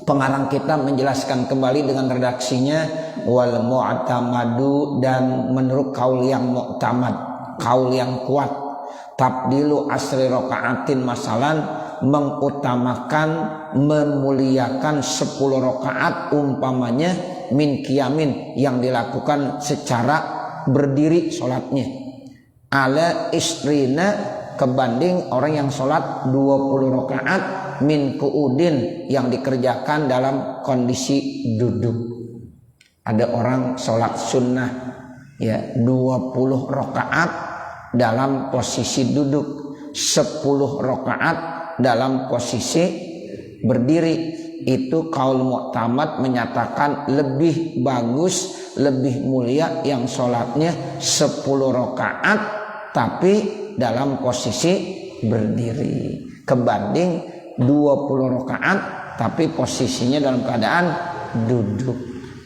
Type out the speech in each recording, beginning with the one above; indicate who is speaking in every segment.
Speaker 1: pengarang kita menjelaskan kembali dengan redaksinya wal mu'tamadu, dan menurut kaul yang mu'tamad, kaul yang kuat, tabdilu asri rakaatin, masalan mengutamakan memuliakan 10 rakaat umpamanya min qiyamin, yang dilakukan secara berdiri sholatnya, ala isrina, kebanding orang yang sholat 20 rakaat min qu'udin, yang dikerjakan dalam kondisi duduk. Ada orang sholat sunnah ya 20 rakaat dalam posisi duduk, 10 rakaat dalam posisi berdiri. Itu kaul mu'tamad menyatakan lebih bagus, lebih mulia yang sholatnya 10 rakaat tapi dalam posisi berdiri, kebanding 20 rakaat tapi posisinya dalam keadaan duduk.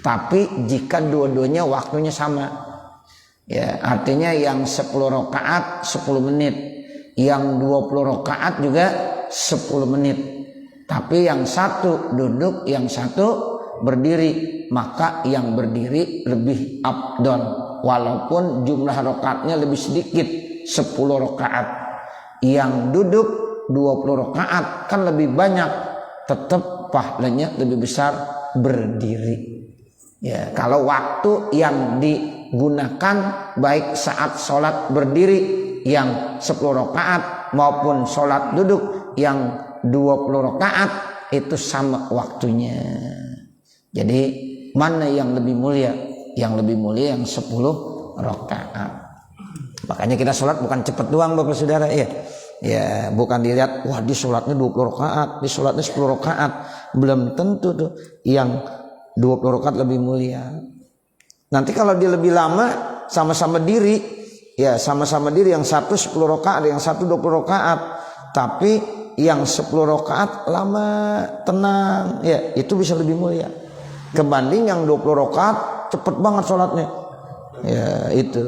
Speaker 1: Tapi jika dua-duanya waktunya sama, ya artinya yang 10 rakaat 10 menit, yang 20 rakaat juga 10 menit, tapi yang satu duduk, yang satu berdiri, maka yang berdiri lebih afdal walaupun jumlah rakaatnya lebih sedikit 10 rakaat. Yang duduk 20 rakaat kan lebih banyak, tetap pahalanya lebih besar berdiri. Ya, kalau waktu yang digunakan baik saat sholat berdiri yang 10 rakaat maupun sholat duduk yang 20 rakaat itu sama waktunya. Jadi mana yang lebih mulia? Yang lebih mulia yang 10 rakaat. Makanya kita sholat bukan cepat doang Bapak Saudara ya. Ya, bukan dilihat wah di sholatnya 20 rakaat, di sholatnya 10 rakaat. Belum tentu tuh yang 20 rakaat lebih mulia. Nanti kalau dia lebih lama sama-sama diri, ya sama-sama diri, yang satu 10 rakaat, yang satu 20 rakaat. Tapi yang 10 rakaat lama tenang, ya itu bisa lebih mulia kebanding yang 20 rakaat cepet banget sholatnya. Ya itu.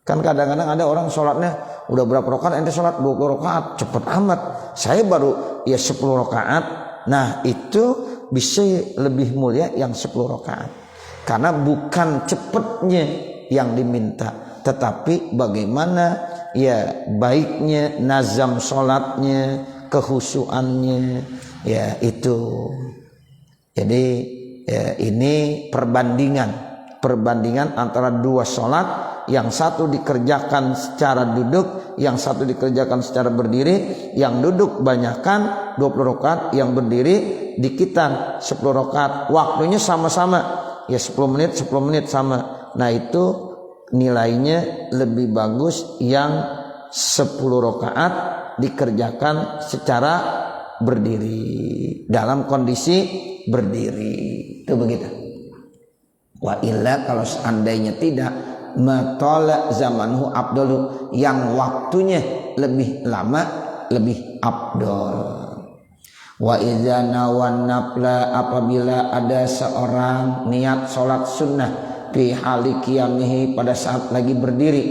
Speaker 1: Kan kadang-kadang ada orang sholatnya udah berapa rakaat, ente sholat 20 rakaat cepet amat, saya baru ya 10 rakaat. Nah itu bisa lebih mulia yang 10 rakaat, karena bukan cepetnya yang diminta, tetapi bagaimana ya baiknya nazam sholatnya, kehusuannya, ya itu. Jadi ya, ini perbandingan antara dua sholat, yang satu dikerjakan secara duduk, yang satu dikerjakan secara berdiri. Yang duduk banyakkan 20 rakaat, yang berdiri dikitan 10 rakaat. Waktunya sama-sama, ya 10 menit sama. Nah itu nilainya lebih bagus yang 10 rakaat dikerjakan secara berdiri, dalam kondisi berdiri. Itu begitu. Wa illa, kalau seandainya tidak, matala zamanhu abdulu, yang waktunya lebih lama lebih abdul. Wa idza nawan nafla, apabila ada seorang niat sholat sunnah fi hali qiyamihi, pada saat lagi berdiri,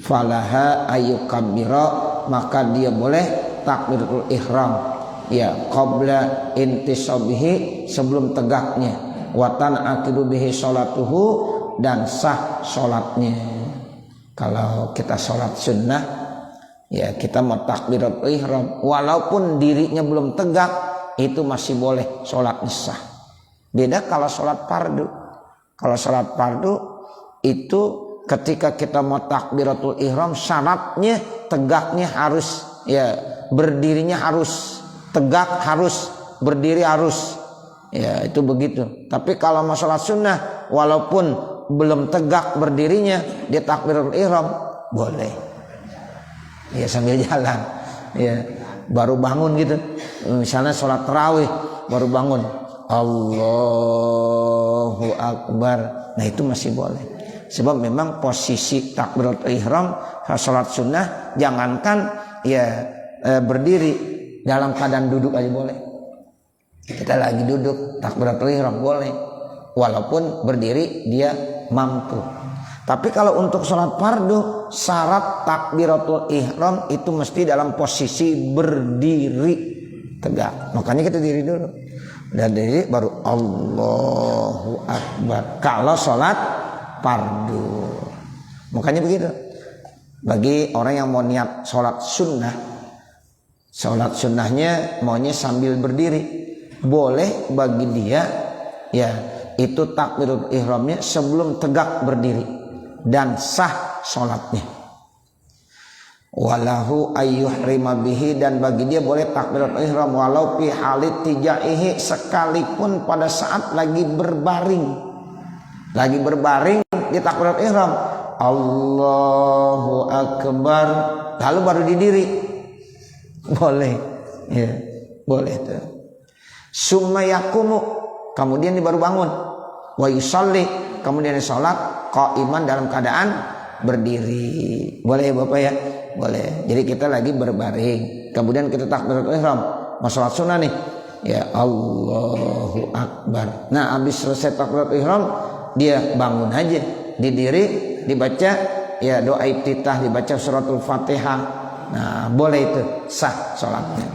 Speaker 1: falaha ayyukabbira, maka dia boleh takbiratul ihram ya qabla intisabihi, sebelum tegaknya, watan akidu bihi sholatuhu, dan sah sholatnya. Kalau kita sholat sunnah ya kita mau takbiratul ihram walaupun dirinya belum tegak, itu masih boleh sholatnya sah. Beda kalau sholat fardu. Kalau sholat fardu itu ketika kita mau takbiratul ihram, syaratnya tegaknya harus, ya berdirinya harus tegak, harus berdiri harus, ya itu begitu. Tapi kalau mau sholat sunnah walaupun belum tegak berdirinya, dia takbiratul ihram boleh, ya sambil jalan, ya baru bangun gitu, misalnya sholat tarawih baru bangun, Allahu Akbar, nah itu masih boleh. Sebab memang posisi takbiratul ihram sholat sunnah, jangankan ya berdiri, dalam keadaan duduk aja boleh. Kita lagi duduk takbiratul ihram boleh, walaupun berdiri dia mampu. Tapi kalau untuk sholat fardu, syarat takbiratul ihram itu mesti dalam posisi berdiri. tegak. Makanya kita diri dulu. Dan diri baru Allahu Akbar. Kalau sholat fardu. Makanya begitu. Bagi orang yang mau niat sholat sunnah, sholat sunnahnya maunya sambil berdiri, boleh bagi dia ya itu takbiratul ihramnya sebelum tegak berdiri dan sah sholatnya. Walahu ayyuhrima bihi, dan bagi dia boleh takbiratul ihram walau fi halit tijaihi, sekalipun pada saat lagi berbaring di takbiratul ihram Allahu Akbar lalu baru didiri, boleh ya, boleh tuh. Summa yaqumu, kemudian dia baru bangun, wa yusalli, kemudian dia salat qaiman dalam keadaan berdiri. Boleh ya Bapak ya? Boleh. Jadi kita lagi berbaring, kemudian kita takbiratul ihram, masalah sunnah nih. Ya Allahu Akbar. Nah, habis selesai takbiratul ihram, dia bangun aja, didiri, dibaca ya doa iftitah, dibaca suratul Fatihah. Nah, boleh itu, sah salatnya.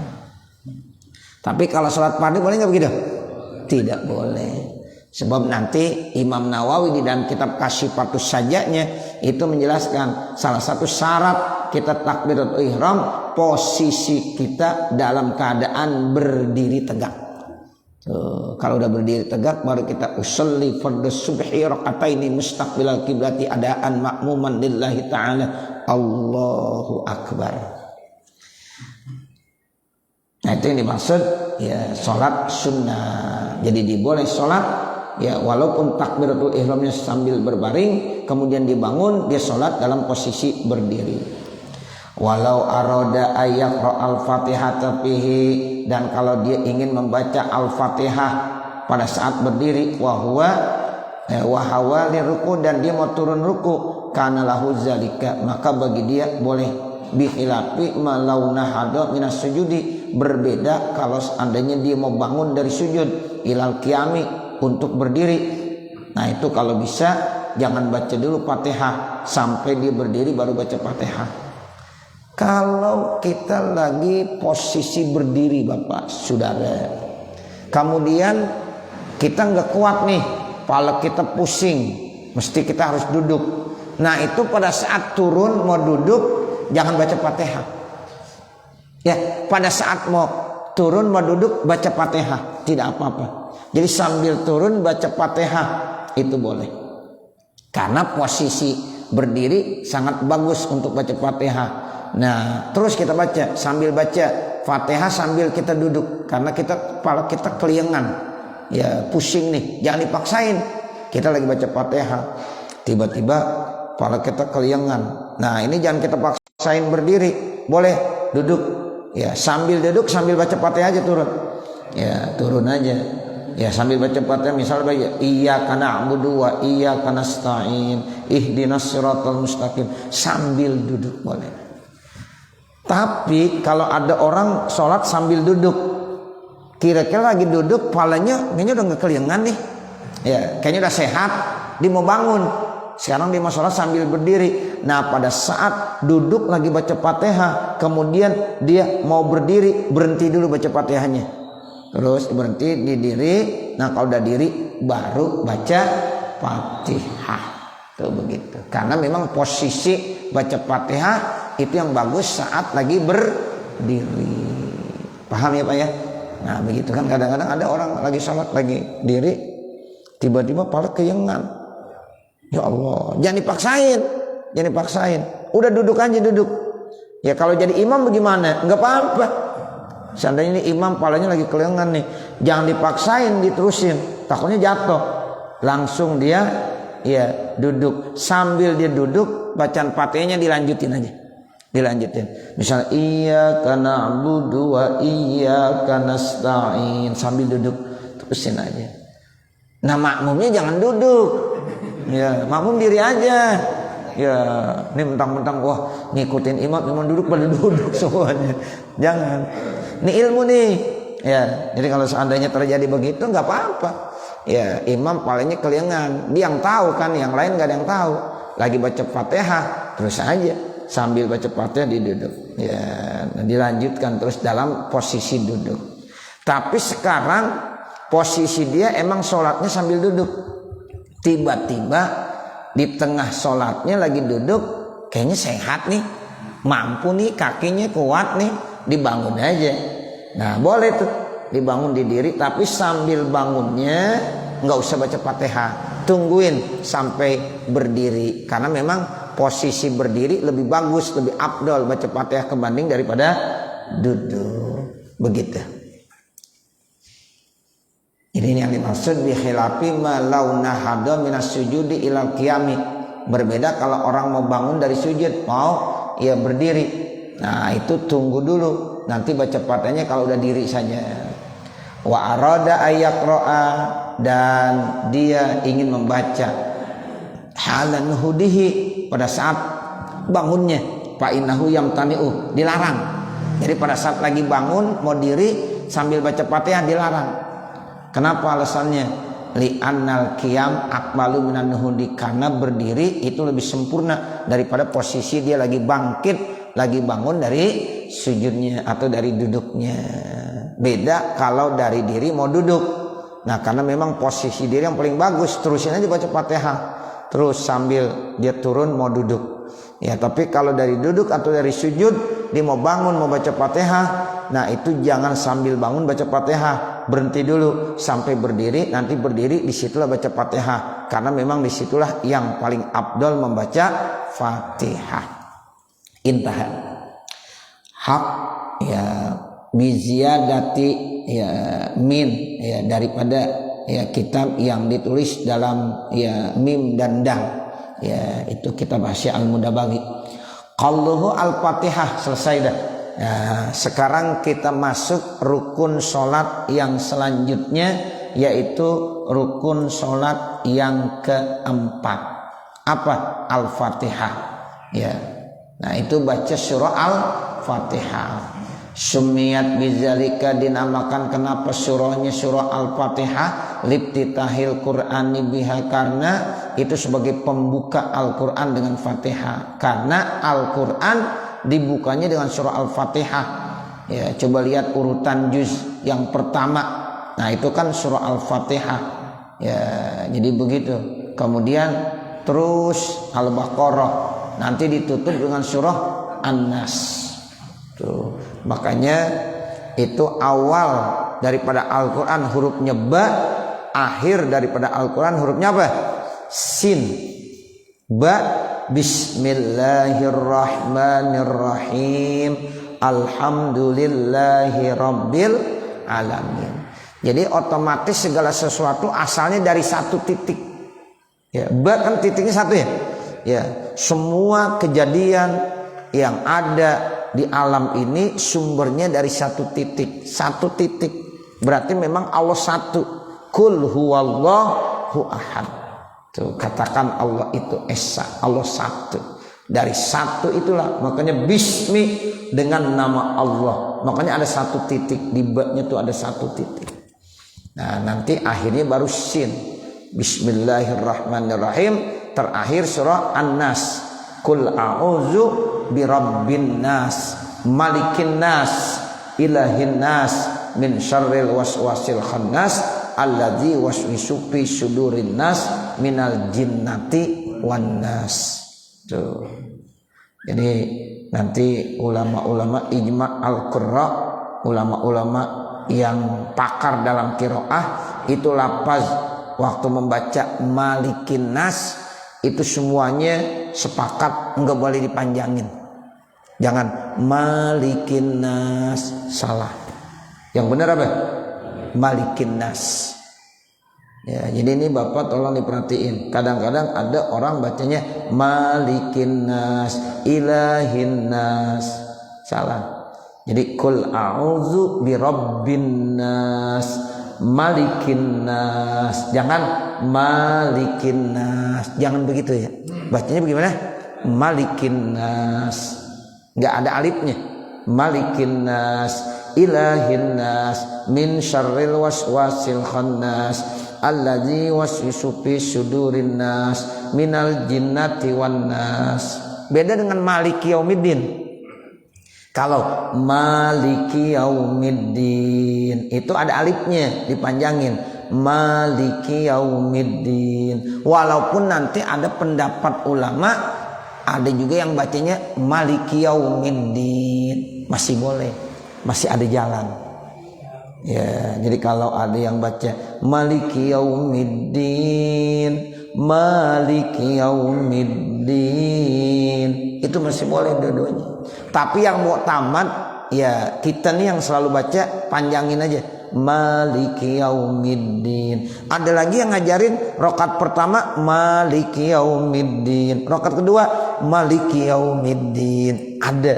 Speaker 1: Tapi kalau salat fardu boleh enggak begitu? Tidak boleh. Sebab nanti Imam Nawawi di dalam kitab Kasyifatus Sajanya itu menjelaskan salah satu syarat kita takbiratul ihram posisi kita dalam keadaan berdiri tegak. Tuh, kalau udah berdiri tegak baru kita usolli fardhu subhi rakaataini mustaqbilal qiblati adaan ma'muman lillahi ta'ala Allahu Akbar. Nah, itu yang dimaksud ya salat sunnah. Jadi diboleh salat ya walaupun takbiratul ihramnya sambil berbaring, kemudian dibangun dia sholat dalam posisi berdiri. Walau aroda ayaqra al-fatihah fihi, dan kalau dia ingin membaca al-fatihah pada saat berdiri, wahwa ruku, dan dia mau turun ruku, kana lahu zalika, maka bagi dia boleh bihilafi malauna hada minas sujudi, berbeda kalau seandainya dia mau bangun dari sujud ilal qiyami untuk berdiri. Nah, itu kalau bisa jangan baca dulu Fatihah sampai dia berdiri baru baca Fatihah. Kalau kita lagi posisi berdiri Bapak Saudara, kemudian kita nggak kuat nih, kepala kita pusing, mesti kita harus duduk. Nah, itu pada saat turun mau duduk jangan baca Fatihah. Ya, pada saat mau turun mau duduk baca Fatihah, tidak apa-apa. Jadi sambil turun baca Fatihah itu boleh. Karena posisi berdiri sangat bagus untuk baca Fatihah. Nah, terus kita baca sambil baca Fatihah sambil kita duduk, karena kepala kita keliengan. Ya, pusing nih. Jangan dipaksain. Kita lagi baca Fatihah, tiba-tiba kepala kita keliengan. Nah, ini jangan kita paksain berdiri. Boleh duduk. Ya, sambil duduk sambil baca Fatihah aja turun. Ya, turun aja. Ya, sambil baca Fatihah misalnya baca iyyaka na'budu wa iyyaka nasta'in ihdinas siratal mustaqim sambil duduk boleh. Tapi kalau ada orang sholat sambil duduk, kira-kira lagi duduk kepalanya kayaknya udah nggak keliengan nih, ya kayaknya udah sehat, dia mau bangun, sekarang dia mau sholat sambil berdiri. Nah, pada saat duduk lagi baca Fatihah, kemudian dia mau berdiri, berhenti dulu baca Fatihahnya, terus berhenti didiri. Nah, kalau udah diri baru baca Fatihah. Tuh begitu. Karena memang posisi baca Fatihah itu yang bagus saat lagi berdiri. Paham ya Pak ya? Nah, begitu kan kadang-kadang ada orang lagi sholat lagi diri, tiba-tiba kepala keliengan. Ya Allah, jangan dipaksain. Udah duduk aja duduk. Ya kalau jadi imam bagaimana? Enggak apa-apa. Seandainya ini imam palanya lagi keliengan nih, jangan dipaksain diterusin, takutnya jatuh. Langsung dia ya duduk, sambil dia duduk bacaan Fatihahnya dilanjutin aja. Misalnya iyyaka na'budu wa iyyaka nasta'in, sambil duduk terusin aja. Nah, makmumnya jangan duduk. Ya, makmum diri aja. Ya, ini mentang-mentang wah ngikutin imam duduk pada duduk semuanya. Jangan. Ini ilmu nih. Ya, jadi kalau seandainya terjadi begitu nggak apa-apa. Ya, imam palanya keliengan. Dia yang tahu kan, yang lain nggak ada yang tahu. Lagi baca Fatihah, terus aja sambil baca Fatihah diduduk. Ya, dilanjutkan terus dalam posisi duduk. Tapi sekarang posisi dia emang sholatnya sambil duduk. Tiba-tiba di tengah sholatnya lagi duduk, kayaknya sehat nih, mampu nih, kakinya kuat nih, dibangun aja. Nah boleh tuh dibangun didiri, tapi sambil bangunnya nggak usah baca Fatihah, tungguin sampai berdiri, karena memang posisi berdiri lebih bagus, lebih afdol baca Fatihah kebanding daripada duduk. Begitu. Ini yang dimaksud bi khilafi ma law nahada minas sujudi ilal qiyami. Berbeda kalau orang mau bangun dari sujud, mau ya berdiri. Nah, itu tunggu dulu, nanti baca Fatihahnya kalau udah diri saja. Wa arada ayaqra'a, dan dia ingin membaca halan hudihi, pada saat bangunnya, fa innahu yamtani'u, dilarang. Jadi pada saat lagi bangun mau diri sambil baca Fatihah dilarang. Kenapa alasannya? Li'annal qiyam aqbalu minan nuhudi, karena berdiri itu lebih sempurna daripada posisi dia lagi bangkit, lagi bangun dari sujudnya atau dari duduknya. Beda kalau dari diri mau duduk. Nah, karena memang posisi diri yang paling bagus, terusin aja baca Fatihah terus sambil dia turun mau duduk. Ya, tapi kalau dari duduk atau dari sujud dia mau bangun mau baca Fatihah, nah itu jangan sambil bangun baca Fatihah, berhenti dulu sampai berdiri, nanti berdiri disitulah baca Fatihah, karena memang disitulah yang paling afdol membaca Fatihah. Intaha. Hak ya biziyadati ya min ya daripada ya kitab yang ditulis dalam ya mim dan dal, ya itu kitab Hasyi Al-Mudabaghi. Qalluhu Al-Fatihah, selesai dah. Nah, sekarang kita masuk rukun sholat yang selanjutnya, yaitu rukun sholat yang keempat. Apa? Al-Fatihah. Ya. Nah, itu baca surah Al-Fatihah. Sumiyat bizalika, dinamakan kenapa surahnya surah Al-Fatihah, libtitahil Qur'ani biha, karena itu sebagai pembuka Al-Quran dengan Fatihah. Karena Al-Quran dibukanya dengan surah Al-Fatihah. Ya, coba lihat urutan juz yang pertama. Nah, itu kan surah Al-Fatihah. Ya, jadi begitu. Kemudian terus Al-Baqarah, nanti ditutup dengan surah An-Nas. Tuh, makanya itu awal daripada Al-Quran hurufnya ba, akhir daripada Al-Quran hurufnya apa? Sin. Ba, bismillahirrahmanirrahim, alhamdulillahi rabbil alamin. Jadi otomatis segala sesuatu asalnya dari satu titik. Ya, ba kan titiknya satu ya. Ya, semua kejadian yang ada di alam ini sumbernya dari satu titik. Satu titik berarti memang Allah satu. Qul huwallahu ahad. Tuh, katakan Allah itu esa, Allah satu. Dari satu itulah makanya bismi, dengan nama Allah. Makanya ada satu titik, di ba-nya tuh ada satu titik. Nah, nanti akhirnya baru sin. Bismillahirrahmanirrahim, terakhir surah An-Nas. Qul a'udzu birabbin nas, malikin nas, ilahin nas, min syarril waswasil khannas, alladzi waswisu fi sudurin nas, minal jinnati wan nas. Tuh. Jadi nanti ulama-ulama ijma' al-qurra, ulama-ulama yang pakar dalam qiraah, itu lafaz waktu membaca malikin nas itu semuanya sepakat enggak boleh dipanjangin. Jangan malikin nas, salah. Yang benar apa? Malikin nas. Ya, jadi ini Bapak tolong diperhatiin. Kadang-kadang ada orang bacanya malikin nas, ilahin nas. Salah. Jadi qul a'udzu birabbin nas, malikin nas. Jangan malikin nas, jangan begitu ya. Bacanya bagaimana? Malikin nas, nggak ada alifnya. Malikin nas, ilahin nas, min syarril waswasil khannas, alladzi waswisu fi sudurin nas, minal jinnati wan nas. Beda dengan maliki yaumiddin. Kalau maliki yaumiddin itu ada alifnya dipanjangin, maliki yaumiddin. Walaupun nanti ada pendapat ulama, ada juga yang bacanya maliki yaumiddin, masih boleh, masih ada jalan. Ya, jadi kalau ada yang baca maliki yaumiddin, maliki yaumiddin, itu masih boleh dua-duanya. Tapi yang mu'tamad ya kita nih yang selalu baca panjangin aja, maliki yaumiddin. Ada lagi yang ngajarin rakaat pertama maliki yaumiddin, rakaat kedua maliki yaumiddin. Ada.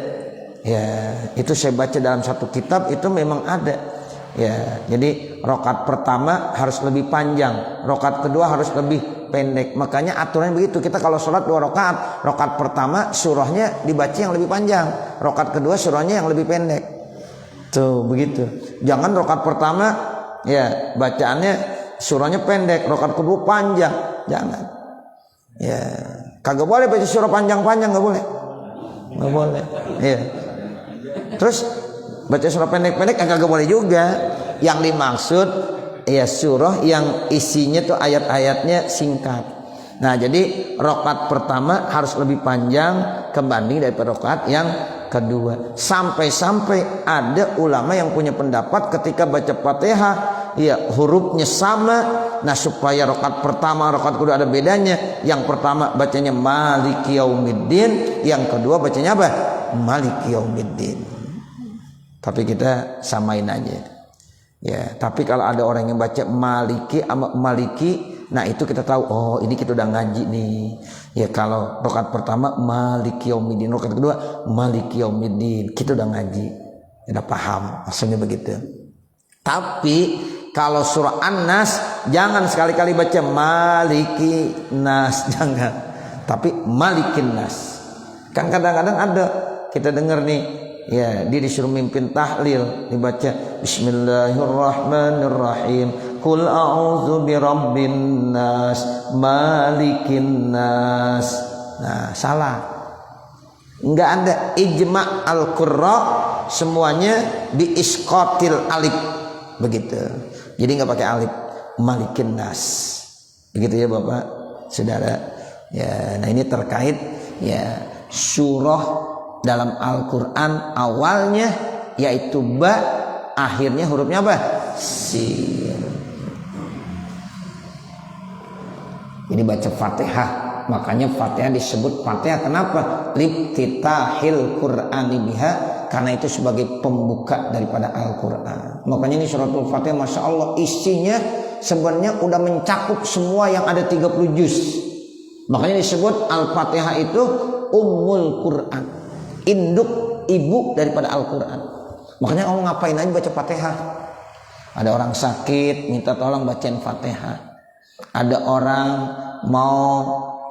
Speaker 1: Ya, itu saya baca dalam satu kitab itu memang ada. Ya, jadi rakaat pertama harus lebih panjang, rakaat kedua harus lebih pendek. Makanya aturannya begitu. Kita kalau sholat 2 rakaat, rakaat pertama surahnya dibaca yang lebih panjang, rakaat kedua surahnya yang lebih pendek. Tuh begitu. Jangan rakaat pertama ya bacaannya surahnya pendek, rakaat kedua panjang. Jangan. Ya, kagak boleh baca surah panjang-panjang, nggak boleh. Nggak boleh. Ya. Terus baca surah pendek-pendek kagak boleh juga. Yang dimaksud ya surah yang isinya tuh ayat-ayatnya singkat. Nah, jadi rakaat pertama harus lebih panjang kebanding daripada rakaat yang kedua. Sampai-sampai ada ulama yang punya pendapat ketika baca Fatihah ya hurufnya sama. Nah, supaya rakaat pertama rakaat kedua ada bedanya. Yang pertama bacanya maliki yaumiddin, yang kedua bacanya apa? Maliki yaumiddin. Tapi kita samain aja. Ya, tapi kalau ada orang yang baca maliki sama maliki, nah itu kita tahu, oh ini kita udah ngaji nih. Ya, kalau rakaat pertama maliki yaumiddin, rakaat kedua maliki yaumiddin, kita udah ngaji, udah paham maksudnya begitu. Tapi kalau surah An-Nas jangan sekali-kali baca maliki nas, jangan. Tapi malikin nas. Kan kadang-kadang ada kita dengar nih, ya, dia disuruh mimpin tahlil, dibaca Bismillahirrahmanirrahim, Qul a'udzu birabbin nas, malikin nas. Nah, salah. Enggak ada ijma' al-qurra, semuanya biisqatil alif. Begitu. Jadi enggak pakai alif, malikin nas. Begitu ya Bapak, Saudara. Ya, nah ini terkait ya surah dalam Al-Quran awalnya yaitu ba, akhirnya hurufnya apa? Sin. Jadi baca Fatihah, makanya Fatihah disebut Fatihah. Kenapa? Libtitahil Qur'ani biha, karena itu sebagai pembuka daripada Al-Quran. Makanya ini suratul Fatihah, Masya Allah, isinya sebenarnya udah mencakup semua yang ada 30 juz. Makanya disebut Al-Fatihah itu Ummul Quran, induk ibu daripada Al-Quran. Makanya Allah ngapain aja baca Fatihah. Ada orang sakit minta tolong bacain Fatihah. Ada orang mau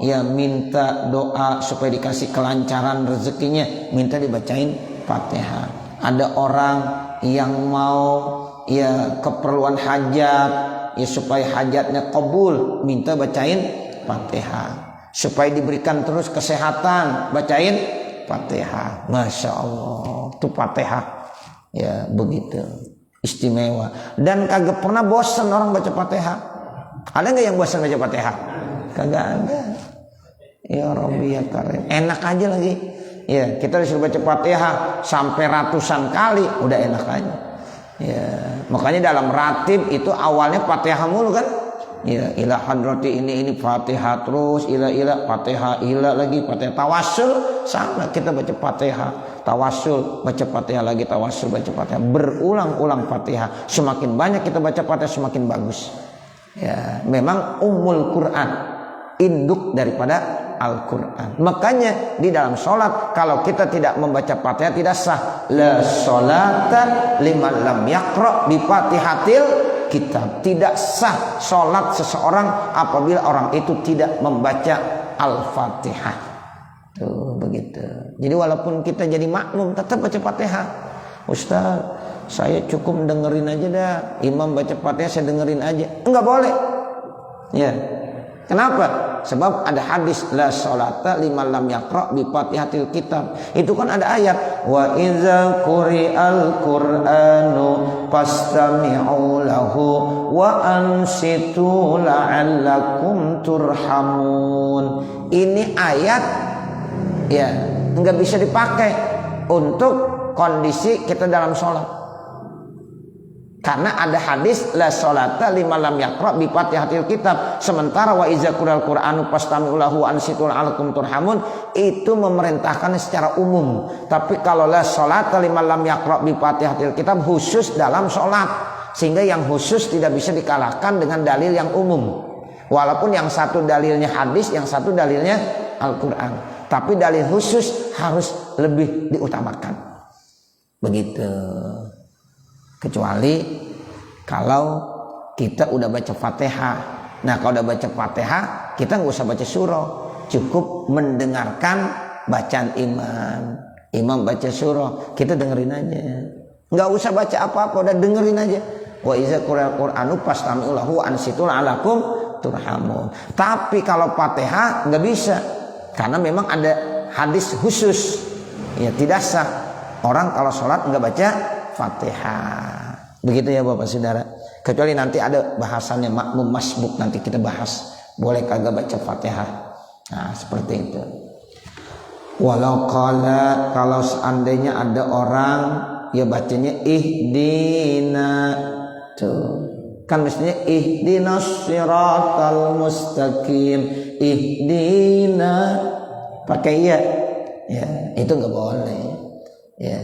Speaker 1: ya minta doa supaya dikasih kelancaran rezekinya, minta dibacain Fatihah. Ada orang yang mau ya keperluan hajat ya supaya hajatnya kabul, minta bacain Fatihah. Supaya diberikan terus kesehatan, bacain Fatihah. Masya Allah, itu Fatihah ya begitu istimewa. Dan kagak pernah bosan orang baca Fatihah. Ada nggak yang bosan baca Fatihah? Kagak ada. Ya Rabbi ya Karim, enak aja lagi. Ya, kita disuruh baca Fatihah sampai ratusan kali, udah enak aja. Ya, makanya dalam ratib itu awalnya Fatihah mulu kan. Ya, ila hadrati ini Fatihah terus, ila Fatihah, ila lagi Fatihah, tawassul sama kita baca Fatihah, tawassul baca Fatihah lagi, tawassul baca Fatihah, berulang-ulang Fatihah. Semakin banyak kita baca Fatihah semakin bagus. Ya, memang Ummul Quran, induk daripada Al-Quran. Makanya di dalam sholat kalau kita tidak membaca Fatihah tidak sah. La sholata liman lam yaqra bi Fatihatil kitab. Tidak sah sholat seseorang apabila orang itu tidak membaca Al-Fatihah. Tuh begitu. Jadi walaupun kita jadi makmum tetap baca Fatihah. Ustaz, saya cukup dengerin aja dah, imam baca Fatihah saya dengerin aja. Enggak boleh. Ya. Kenapa? Sebab ada hadis la sholata liman lam yaqra bi Fatihatil kitab. Itu kan ada ayat wa idza quri'al qur'anu fastami'u lahu wa ansitu la'allakum turhamun. Ini ayat ya enggak bisa dipakai untuk kondisi kita dalam sholat. Karena ada hadis la sholata liman lam yaqra bi Fatihatil kitab. Sementara wa iza qur'al qur'anu fastami'u lahu wa ansitu la'allakum turhamun itu memerintahkan secara umum. Tapi kalau la sholata liman lam yaqra bi Fatihatil kitab khusus dalam sholat, sehingga yang khusus tidak bisa dikalahkan dengan dalil yang umum. Walaupun yang satu dalilnya hadis, yang satu dalilnya Al-Qur'an, tapi dalil khusus harus lebih diutamakan. Begitu. Kecuali kalau kita udah baca Fatihah. Nah kalau udah baca Fatihah kita nggak usah baca surah, cukup mendengarkan bacaan imam. Imam baca surah, kita dengerin aja, nggak usah baca apa-apa, udah dengerin aja. Wa iza qura'al qur'anu fastami'u lahu wa ansitu la'allakum turhamun. Tapi kalau Fatihah nggak bisa, karena memang ada hadis khusus, ya tidak sah orang kalau sholat nggak baca Fatihah. Begitu ya Bapak Saudara. Kecuali nanti ada bahasannya makmum masbuk, nanti kita bahas boleh kagak baca Fatihah. Nah seperti itu. Walau kalau seandainya ada orang ya bacanya ihdina, tuh kan mestinya ihdinas siratal mustaqim, ihdina pakai ya itu nggak boleh ya.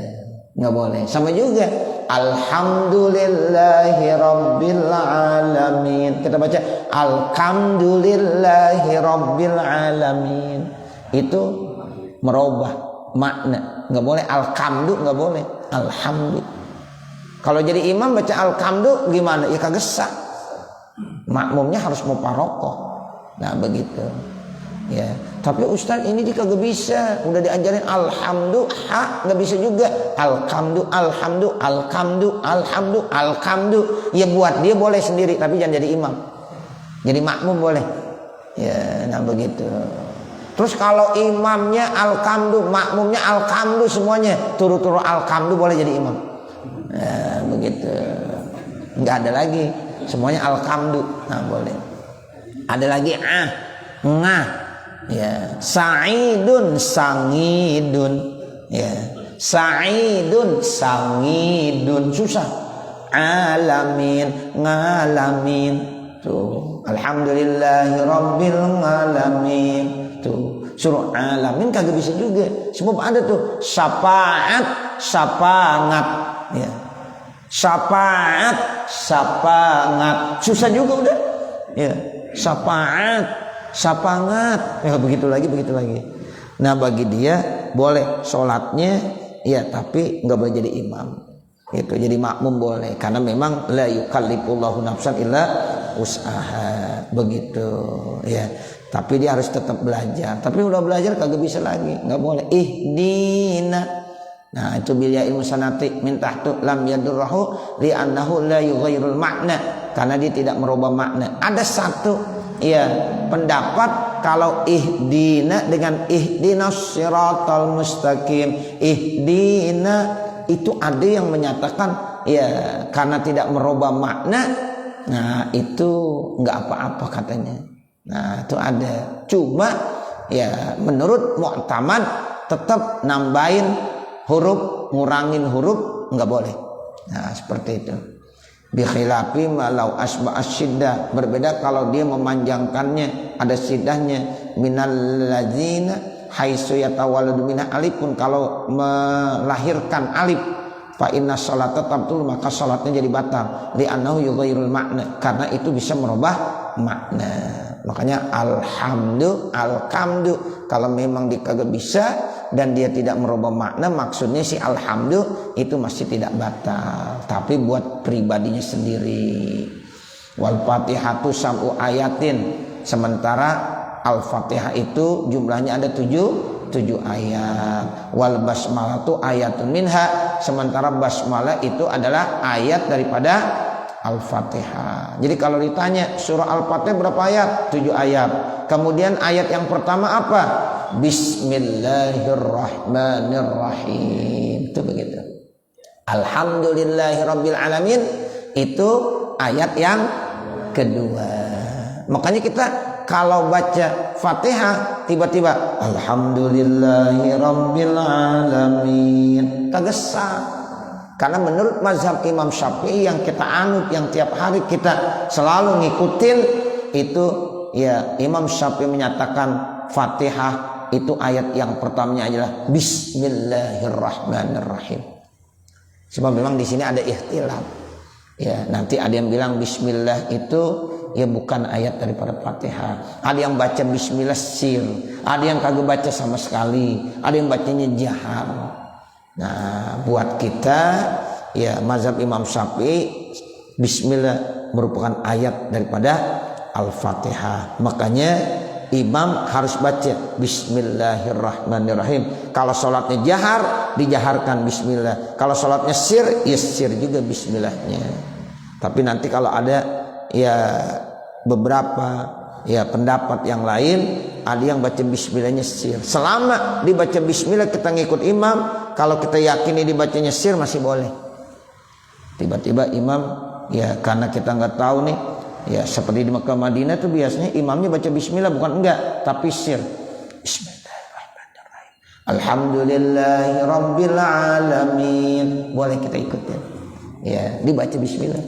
Speaker 1: Nggak boleh. Sama juga alhamdulillahi rabbil alamin, kita baca alhamdulillahi rabbil alamin, itu merubah makna. Nggak boleh alhamdu, nggak boleh alhamdu. Kalau jadi imam baca alhamdu gimana? Ya kagak sah. Makmumnya harus muparokoh. Nah begitu ya. Tapi Ustaz ini dia kagak bisa, udah diajarin alhamdu, nggak bisa juga. Alhamdu, alhamdu, alhamdu, alhamdu, alhamdu. Ya buat dia boleh sendiri, tapi jangan jadi imam. Jadi makmum boleh. Ya, nah begitu. Terus kalau imamnya alhamdu, makmumnya alhamdu semuanya, turu-turu alhamdu boleh jadi imam. Nah, begitu. Nggak ada lagi, semuanya alhamdu. Nah boleh. Ada lagi ngah. Ya, sa'idun sangidun, ya, sa'idun sangidun susah. Alamin ngalamin, tuh alhamdulillahi rabbil alamin, tuh suruh alamin kagak bisa juga. Sebab ada tuh syafaat syafangat, ya, syafaat syafangat susah juga udah, ya, syafaat sapangat, ya begitu lagi. Nah bagi dia boleh sholatnya ya, tapi nggak boleh jadi imam. Gitu. Jadi makmum boleh, karena memang la yukallifullahu nafsan illa wus'aha. Begitu ya. Tapi dia harus tetap belajar. Tapi udah belajar kagak bisa lagi, nggak boleh. Ihdina. Nah itu bilya ilmu sanati min tahtu lam yadurrahu li'annahu la yughayyirul makna, karena dia tidak merubah makna. Ada satu ya pendapat kalau ihdina dengan ihdinas siratal mustaqim, ihdina itu ada yang menyatakan ya karena tidak merubah makna. Nah itu nggak apa-apa katanya. Nah itu ada. Cuma ya menurut mu'tamad tetap nambahin huruf, ngurangin huruf nggak boleh. Nah seperti itu. Bi khilafi malau asba asyiddah, berbeda kalau dia memanjangkannya, ada siddahnya. Minal ladzina haitsu yatawalladu minha alifun, kalau melahirkan alif fa inna sholata tabtul, maka salatnya jadi batal. Li annahu yughayyirul makna, karena itu bisa merubah makna. Makanya alhamdu kalau memang dia kagak bisa dan dia tidak merubah makna, maksudnya si alhamdu itu masih tidak batal, tapi buat pribadinya sendiri. Wal fatihatu sab'u ayatin, sementara al-fatihah itu jumlahnya ada 7 ayat. Wal basmalah itu ayatun minha, sementara basmalah itu adalah ayat daripada Al-Fatihah. Jadi kalau ditanya surah Al-Fatihah berapa ayat? 7 ayat. Kemudian ayat yang pertama apa? Bismillahirrahmanirrahim. Itu begitu. Alhamdulillahirabbil alamin itu ayat yang kedua. Makanya kita kalau baca Fatihah tiba-tiba Alhamdulillahirabbil alamin, kagak sah. Karena menurut mazhab Imam Syafi'i yang kita anut, yang tiap hari kita selalu ngikutin itu, ya Imam Syafi'i menyatakan Fatihah itu ayat yang pertamanya adalah Bismillahirrahmanirrahim. Cuma memang di sini ada ikhtilaf. Ya, nanti ada yang bilang Bismillah itu ya bukan ayat daripada Fatihah. Ada yang baca Bismillah sir, ada yang kagak baca sama sekali, ada yang bacanya jahar. Nah, buat kita ya mazhab Imam Syafi'i Bismillah merupakan ayat daripada Al-Fatihah. Makanya imam harus baca Bismillahirrahmanirrahim. Kalau sholatnya jahar, dijaharkan Bismillah. Kalau sholatnya sir, ya sir juga Bismillahnya. Tapi nanti kalau ada ya beberapa ya pendapat yang lain, ada yang baca Bismillahnya sir. Selama dibaca Bismillah kita ngikut imam, kalau kita yakini dibacanya sir masih boleh. Tiba-tiba imam ya karena kita nggak tahu nih. Ya seperti di Mekah Madinah tuh biasanya imamnya baca Bismillah bukan enggak tapi sir. Bismillahirrahmanirrahim. Alhamdulillahirabbil alamin. Boleh kita ikutin. Ya, dibaca Bismillah.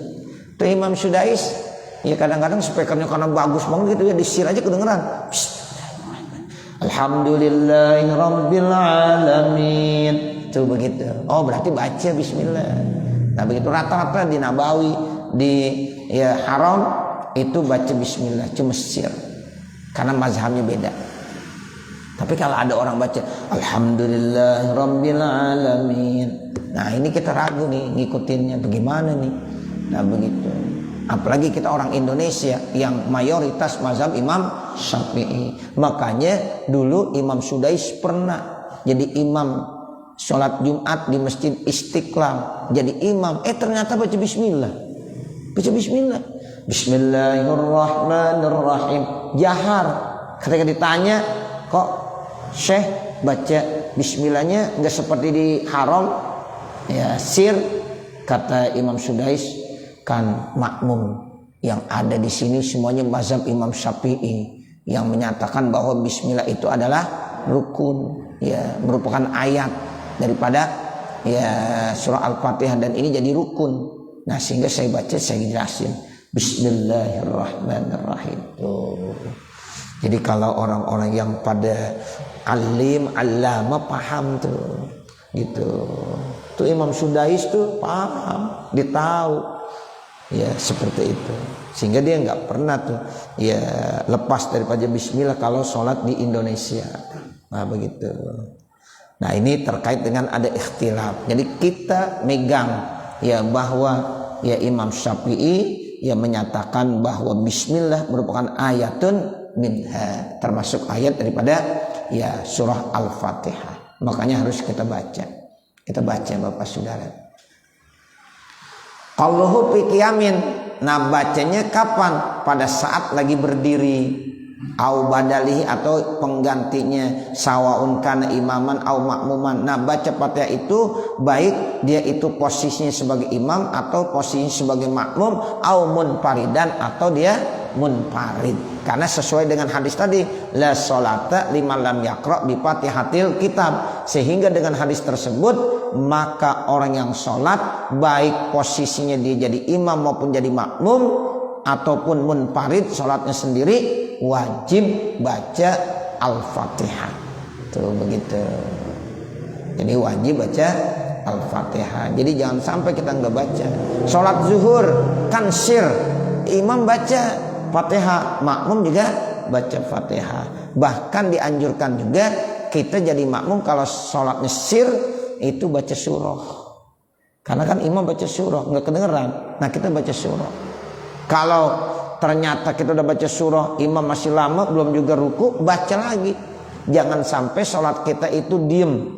Speaker 1: Tuh Imam Sudais ya kadang-kadang speakernya karena bagus banget gitu ya disir aja kedengeran. Bismillahirrahmanirrahim. Alhamdulillahirabbil alamin. Tuh begitu. Oh berarti baca Bismillah. Nah begitu rata-rata di Nabawi di ya haram itu baca Bismillah cuma sir karena mazhabnya beda. Tapi kalau ada orang baca Alhamdulillahirabbil alamin, nah ini kita ragu nih ngikutinnya bagaimana nih. Nah begitu. Apalagi kita orang Indonesia yang mayoritas mazhab Imam Syafi'i. Makanya dulu Imam Sudais pernah jadi imam sholat Jumat di Masjid Istiqlal. Jadi imam, ternyata baca Bismillah. Baca Bismillah. Bismillahirrahmanirrahim. Jahar. Ketika ditanya, kok Syekh baca Bismillahnya nggak seperti di haram? Ya sir. Kata Imam Sudais, kan makmum yang ada di sini semuanya mazhab Imam Syafi'i yang menyatakan bahwa Bismillah itu adalah rukun, ya merupakan ayat daripada ya surah Al-Fatihah dan ini jadi rukun. Nah sehingga saya baca, saya jelasin Bismillahirrahmanirrahim. Tuh. Jadi kalau orang-orang yang pada alim, alama paham tuh, gitu. Tuh Imam Sudais tuh paham, dia tahu, ya seperti itu. Sehingga dia nggak pernah tuh, ya lepas daripada Bismillah kalau sholat di Indonesia. Nah begitu. Nah ini terkait dengan ada ikhtilaf. Jadi kita megang ya bahwa ya Imam Syafi'i yang menyatakan bahwa Bismillah merupakan ayatun minha, termasuk ayat daripada ya surah Al-Fatihah. Makanya harus kita baca. Kita baca Bapak Saudara. Qauluhu fi qiyamin. Nah bacanya kapan? Pada saat lagi berdiri. Au badalihi atau penggantinya, sawaun kana imaman au makmuman. Nah baca Fatihah itu baik dia itu posisinya sebagai imam atau posisinya sebagai makmum, au munfaridan atau dia munfarid. Karena sesuai dengan hadis tadi, la sholata liman lam yaqra bi Fatihatil kitab. Sehingga dengan hadis tersebut maka orang yang sholat baik posisinya dia jadi imam maupun jadi makmum ataupun munfarid sholatnya sendiri wajib baca Al-Fatihah. Tuh begitu. Jadi wajib baca Al-Fatihah. Jadi jangan sampai kita nggak baca. Sholat zuhur kan sir, imam baca Fatihah, makmum juga baca Fatihah. Bahkan dianjurkan juga kita jadi makmum kalau sholatnya sir itu baca surah. Karena kan imam baca surah nggak kedengeran. Nah kita baca surah. Kalau ternyata kita udah baca surah, imam masih lama belum juga ruku, baca lagi. Jangan sampai sholat kita itu diem,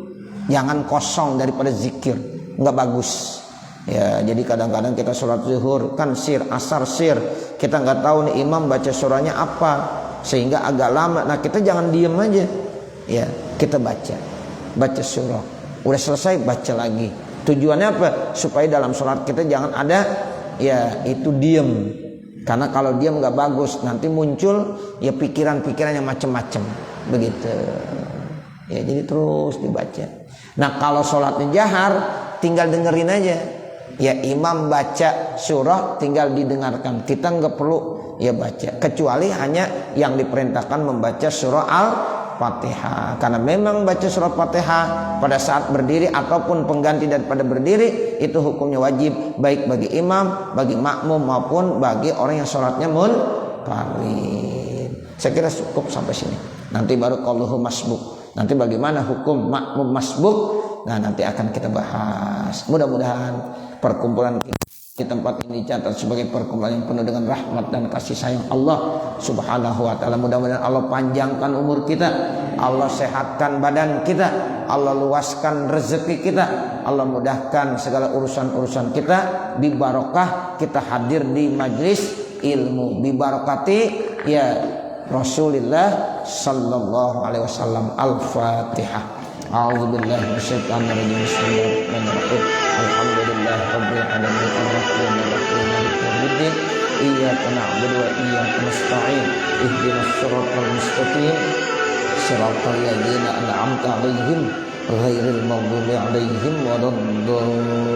Speaker 1: jangan kosong daripada zikir, nggak bagus. Ya, jadi kadang-kadang kita sholat zuhur kan sir, asar sir, kita nggak tahu nih imam baca surahnya apa, sehingga agak lama. Nah kita jangan diem aja, ya kita baca surah, udah selesai baca lagi. Tujuannya apa? Supaya dalam sholat kita jangan ada ya itu diem, karena kalau diem nggak bagus, nanti muncul ya pikiran-pikiran yang macam-macam begitu. Ya jadi terus dibaca. Nah kalau sholatnya jahar, tinggal dengerin aja. Ya imam baca surah tinggal didengarkan, kita nggak perlu ya baca, kecuali hanya yang diperintahkan membaca surah Al-Fatihah. Karena memang baca surah Fatihah pada saat berdiri ataupun pengganti daripada berdiri itu hukumnya wajib, baik bagi imam, bagi makmum maupun bagi orang yang sholatnya munfarid. Saya kira cukup sampai sini. Nanti baru qauluhu masbuk. Nanti bagaimana hukum makmum masbuk? Nah nanti akan kita bahas. Mudah-mudahan perkumpulan di tempat ini dicatat sebagai perkumpulan yang penuh dengan rahmat dan kasih sayang Allah Subhanahu wa taala. Mudah-mudahan Allah panjangkan umur kita, Allah sehatkan badan kita, Allah luaskan rezeki kita, Allah mudahkan segala urusan-urusan kita, bibarokah kita hadir di majlis ilmu, bibarokati ya Rasulullah sallallahu alaihi wasallam. Al-Fatihah. A'udzubillahi minasyaitonir rajim. Bismillahirrahmanirrahim. Alhamdulillahirabbil alamin arrahmanir rahim maliki yaumiddin. Iyyaka na'budu wa iyyaka nasta'in. Ihdinas siratal mustaqim. Siratal ladzina an'amta 'alaihim ghairil maghdubi 'alaihim waladdallin.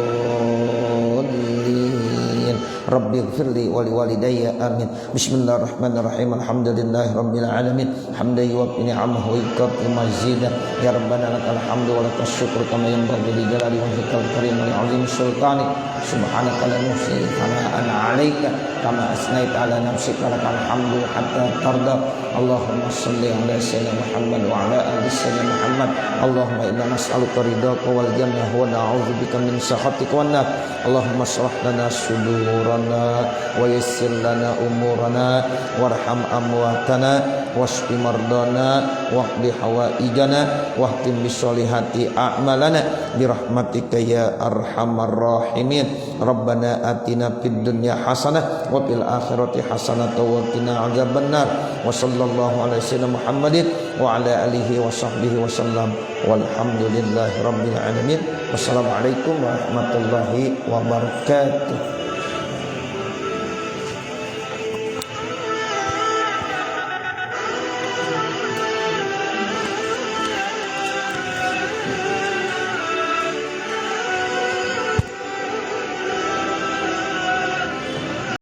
Speaker 1: Rabbi ighfirli wa liwalidayya amin. Bismillahirrahmanirrahim. Alhamdulillahi rabbil alamin. Hamdan yuwaffi ni'amahu wa yukafi mazidah. Ya Rabbana lakal hamdu wa lakas syukru kama yanbaghi li jalali wajhikal karim wa li 'azimi sultanik. Subhanaka la nuhsi thana'an 'alaika kama asnaita 'ala nafsika lakal hamdu hatta tarda. Allahumma shalli 'ala sayyidina Muhammad wa 'ala ali sayyidina Muhammad. Allahumma inna nas'aluka ridhaka wal jannah wa na'udzubika min sakhatika wan nar. Allahumma shrah lana sudurana wa yassir lana umurana warham amwatana washfi mardana waqdi hawaijana wahtim bisolihati a'malana birahmatika ya arhamar rahimin. Rabbana atina fid dunya hasanah wa fil akhirati hasanah wa qina adzabannar. Wa sallallahu ala sayyidina Muhammadin wa ala alihi wa sahbihi wa sallam. Walhamdulillahi rabbil alamin. Wassalamualaikum warahmatullahi wabarakatuh.